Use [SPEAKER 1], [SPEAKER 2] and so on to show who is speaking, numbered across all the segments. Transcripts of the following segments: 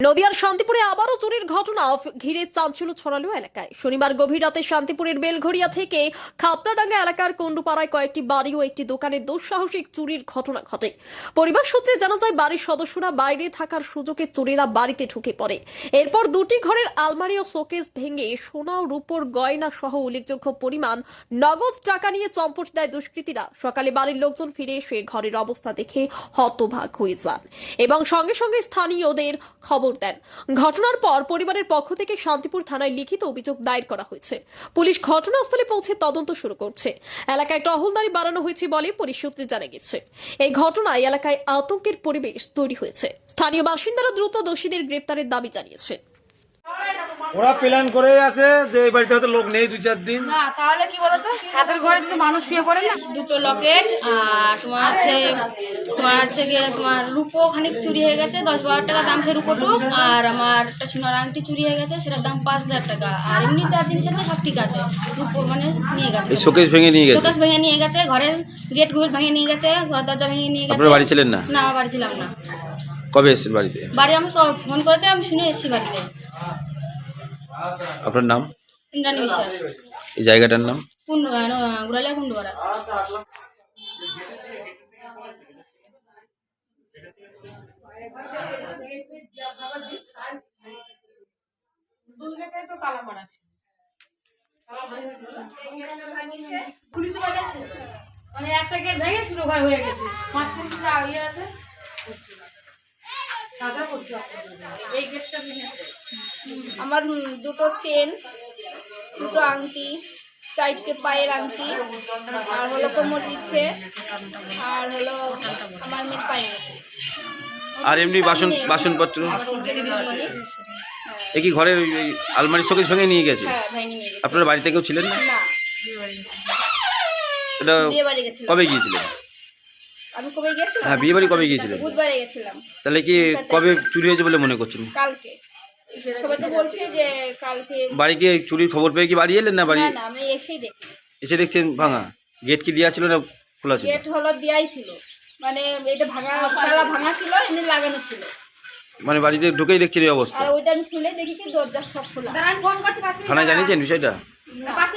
[SPEAKER 1] নদিয়ার শান্তিপুরে আবারও চুরির ঘটনা ঘিরে চাঞ্চল্য ছড়ালো এলাকায়। শনিবার গভীর রাতে শান্তিপুরের বেলঘড়িয়া থেকে খাপড়াডাঙ্গা এলাকার কুণ্ডুপাড়ায় কয়েকটি বাড়ি ও একটি দোকানে দুঃসাহসিক চুরির ঘটনা ঘটে। পরিবার সূত্রে জানা যায়, বাড়ির সদস্যরা বাইরে থাকার সুযোগে চোরেরা বাড়িতে ঢুকে পড়ে। এরপর দুটি ঘরের আলমারি ও শোকেস ভেঙে সোনা ও রূপোর গয়না সহ উল্লেখযোগ্য পরিমাণ নগদ টাকা নিয়ে চম্পট দেয় দুষ্কৃতীরা। সকালে বাড়ির লোকজন ফিরে এসে ঘরের অবস্থা দেখে হতবাক হয়ে যান এবং সঙ্গে সঙ্গে স্থানীয়দের খবর দেন। ঘটনার পর পরিবারের পক্ষ থেকে শান্তিপুর থানায় লিখিত অভিযোগ দায়ের করা হয়েছে। পুলিশ ঘটনাস্থলে পৌঁছে তদন্ত শুরু করছে। এলাকায় টহলদারি বাড়ানো হয়েছে বলে পুলিশ সূত্রে জানা গেছে। এই ঘটনায় এলাকায় আতঙ্কের পরিবেশ তৈরি হয়েছে। স্থানীয় বাসিন্দারা দ্রুত দোষীদের গ্রেপ্তারের দাবি জানিয়েছে।
[SPEAKER 2] ওরা প্ল্যান করে আছে যে এই বাড়িতে হয়তো লোক নেই 2-4 দিন।
[SPEAKER 3] না তাহলে কি বলতো, ছাদের ঘরে তো মানুষ শুয়ে পড়ে না। দুটো লকেট আর তোমার গিয়ে তোমার রূপো খানিক চুরি হয়ে গেছে, 10-12 টাকা দাম সে রূপোটুক। আর আমার একটা সোনার আংটি চুরি হয়ে গেছে, সেটার দাম 5000 টাকা। আর এমনি যা জিনিস আছে সব ঠিক আছে। রূপো মানে নিয়ে গেছে,
[SPEAKER 2] শোকেস ভেঙে নিয়ে গেছে।
[SPEAKER 3] শোকেস ভেঙে নিয়ে গেছে, ঘরের গেট গুলো ভেঙে নিয়ে গেছে, ঘর দরজা ভেঙে নিয়ে গেছে।
[SPEAKER 2] আপনারা বাড়ি ছিলেন না?
[SPEAKER 3] না, আমার বাড়ি ছিলাম না।
[SPEAKER 2] কবে এসেছেন বাড়িতে?
[SPEAKER 3] বাড়ি আমি ফোন করেছি, আমি শুনে এসেছি বাড়িতে।
[SPEAKER 2] আপনার নাম?
[SPEAKER 3] ইন্দ্রাণী বিশ্বাস।
[SPEAKER 2] এই জায়গাটার নাম?
[SPEAKER 3] গুড়ালিয়া কুণ্ডুপাড়া। মানে একটা গেট ভেঙে ছোট ঘর হয়ে গেছে, ইয়ে আছে। এই গেটটা ভেঙেছে।
[SPEAKER 4] আমার দুটো চেন, দুটো আংটি, 4টে পায়ের আংটি, আর হলো কোমর বিছে, আর হলো আমার মেয়ের পায়ে আছে।
[SPEAKER 2] আর এমনি বাসনপত্র?
[SPEAKER 4] 30 মণি।
[SPEAKER 2] একই ঘরের আলমারি শোকেস ভেঙে নিয়ে গেছে।
[SPEAKER 4] হ্যাঁ, ভেঙে নিয়ে গেছে।
[SPEAKER 2] আপনার বাড়িতে কেউ ছিলেন না?
[SPEAKER 4] না,
[SPEAKER 2] এটা
[SPEAKER 4] বিয়ে বাড়ি গেছিলাম।
[SPEAKER 2] কবে গিয়েছিলেন?
[SPEAKER 4] আমি কবে গেছিলাম?
[SPEAKER 2] হ্যাঁ, বিয়ে বাড়ি কবে গিয়েছিলেন?
[SPEAKER 4] বুধবারে গেছিলাম।
[SPEAKER 2] তাহলে কি কবে চুরি হয়েছে বলে মনে করছেন?
[SPEAKER 4] কালকে। সবাই তো বলছে যে কালকে।
[SPEAKER 2] বাড়ি গিয়ে চুরির খবর পেয়ে কি বাড়ি এলেন না? বাড়ি
[SPEAKER 4] না, আমি এসেই দেখি।
[SPEAKER 2] এসে দেখছেন ভাঙা গেট। কি দেওয়া ছিল না খোলা ছিল?
[SPEAKER 4] গেট হলো দেয়াই ছিল, মানে এটা ভাঙা, তালা ভাঙা ছিল, এমনি লাগানো ছিল।
[SPEAKER 2] মানে বাড়িতে ঢুকেই দেখছেন এই অবস্থা?
[SPEAKER 4] আর ওইটা আমি খুলে দেখি কি দরজা সব খোলা।
[SPEAKER 3] আমি ফোন করছি,
[SPEAKER 2] থানায় জানিয়েছেন বিষয়টা?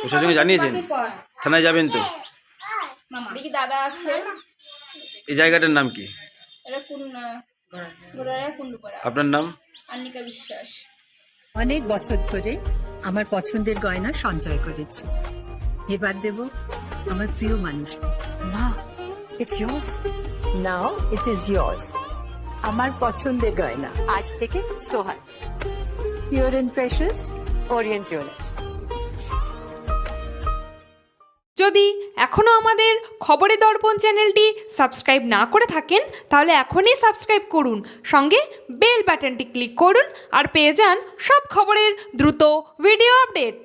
[SPEAKER 2] প্রশাসনকে জানিয়েছেন? থানায় যাবেন তো?
[SPEAKER 4] দেখি দাদা আছে।
[SPEAKER 2] এই জায়গাটার নাম কি?
[SPEAKER 4] এটা কুণ্ডুপাড়া।
[SPEAKER 2] আপনার নাম?
[SPEAKER 4] আন্নিকা বিশ্বাস।
[SPEAKER 5] অনেক বছর ধরে আমার পছন্দের গয়না সঞ্চয় করেছি। এবার দেব আমার প্রিয় মানুষ। না, it's yours. Now it is yours. আমার পছন্দের গয়না আজ থেকে সোহাগ, pure and precious Orient jewellers.
[SPEAKER 6] যদি এখনও আমাদের খবরের দর্পণ চ্যানেলটি সাবস্ক্রাইব না করে থাকেন, তাহলে এখনই সাবস্ক্রাইব করুন, সঙ্গে বেল বাটনটি ক্লিক করুন আর পেয়ে যান সব খবরের দ্রুত ভিডিও আপডেট।